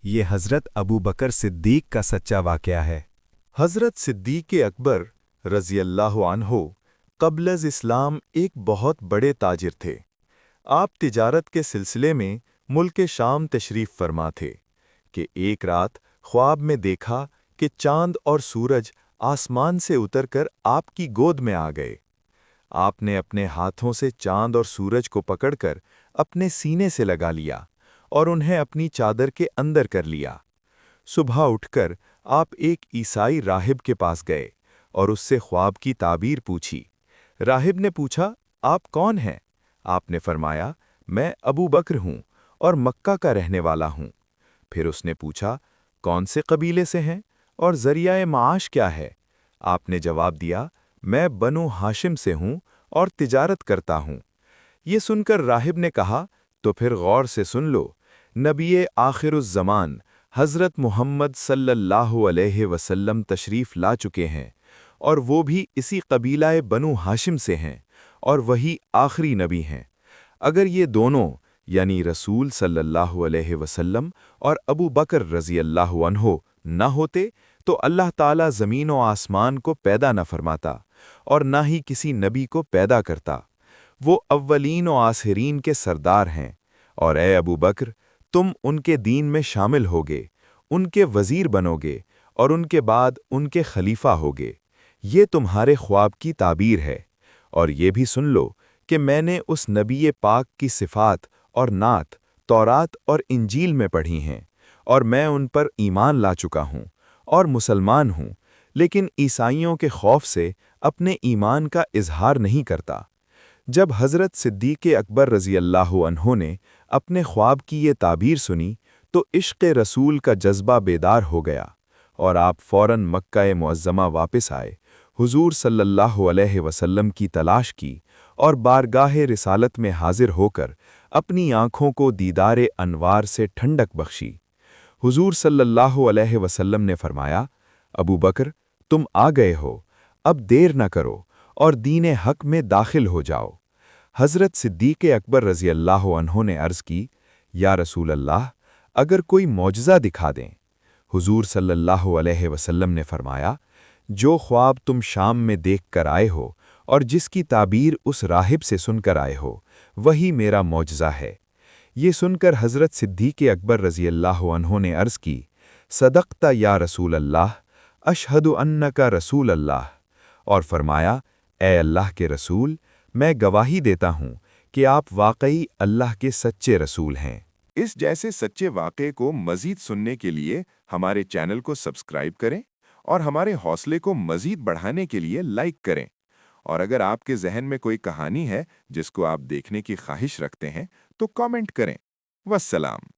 یہ حضرت ابو بکر صدیق کا سچا واقعہ ہے۔ حضرت صدیق اکبر رضی اللہ عنہ قبل از اسلام ایک بہت بڑے تاجر تھے۔ آپ تجارت کے سلسلے میں ملک شام تشریف فرما تھے کہ ایک رات خواب میں دیکھا کہ چاند اور سورج آسمان سے اتر کر آپ کی گود میں آ گئے۔ آپ نے اپنے ہاتھوں سے چاند اور سورج کو پکڑ کر اپنے سینے سے لگا لیا اور انہیں اپنی چادر کے اندر کر لیا۔ صبح اٹھ کر آپ ایک عیسائی راہب کے پاس گئے اور اس سے خواب کی تعبیر پوچھی۔ راہب نے پوچھا، آپ کون ہیں؟ آپ نے فرمایا، میں ابو بکر ہوں اور مکہ کا رہنے والا ہوں۔ پھر اس نے پوچھا، کون سے قبیلے سے ہیں اور ذریعہ معاش کیا ہے؟ آپ نے جواب دیا، میں بنو ہاشم سے ہوں اور تجارت کرتا ہوں۔ یہ سن کر راہب نے کہا، تو پھر غور سے سن لو، نبی آخر الزمان حضرت محمد صلی اللہ علیہ وسلم تشریف لا چکے ہیں، اور وہ بھی اسی قبیلہ بنو ہاشم سے ہیں، اور وہی آخری نبی ہیں۔ اگر یہ دونوں یعنی رسول صلی اللہ علیہ وسلم اور ابو بکر رضی اللہ عنہ نہ ہوتے تو اللہ تعالیٰ زمین و آسمان کو پیدا نہ فرماتا اور نہ ہی کسی نبی کو پیدا کرتا۔ وہ اولین و آخرین کے سردار ہیں، اور اے ابو بکر، تم ان کے دین میں شامل ہوگے، ان کے وزیر بنو گے اور ان کے بعد ان کے خلیفہ ہوگے۔ یہ تمہارے خواب کی تعبیر ہے، اور یہ بھی سن لو کہ میں نے اس نبی پاک کی صفات اور نعت تورات اور انجیل میں پڑھی ہیں، اور میں ان پر ایمان لا چکا ہوں اور مسلمان ہوں، لیکن عیسائیوں کے خوف سے اپنے ایمان کا اظہار نہیں کرتا۔ جب حضرت صدیق اکبر رضی اللہ عنہ نے اپنے خواب کی یہ تعبیر سنی تو عشق رسول کا جذبہ بیدار ہو گیا، اور آپ فوراً مکہ معظمہ واپس آئے، حضور صلی اللہ علیہ وسلم کی تلاش کی اور بارگاہ رسالت میں حاضر ہو کر اپنی آنکھوں کو دیدار انوار سے ٹھنڈک بخشی۔ حضور صلی اللہ علیہ وسلم نے فرمایا، ابو بکر، تم آ گئے ہو، اب دیر نہ کرو اور دین حق میں داخل ہو جاؤ۔ حضرت صدیق اکبر رضی اللہ عنہ نے عرض کی، یا رسول اللہ، اگر کوئی معجزہ دکھا دیں۔ حضور صلی اللہ علیہ وسلم نے فرمایا، جو خواب تم شام میں دیکھ کر آئے ہو اور جس کی تعبیر اس راہب سے سن کر آئے ہو، وہی میرا معجزہ ہے۔ یہ سن کر حضرت صدیق اکبر رضی اللہ عنہ نے عرض کی، صدقت یا رسول اللہ، اشہد انک رسول اللہ، اور فرمایا، اے اللہ کے رسول، میں گواہی دیتا ہوں کہ آپ واقعی اللہ کے سچے رسول ہیں۔ اس جیسے سچے واقعے کو مزید سننے کے لیے ہمارے چینل کو سبسکرائب کریں اور ہمارے حوصلے کو مزید بڑھانے کے لیے لائک کریں۔ اور اگر آپ کے ذہن میں کوئی کہانی ہے جس کو آپ دیکھنے کی خواہش رکھتے ہیں تو کامنٹ کریں۔ والسلام۔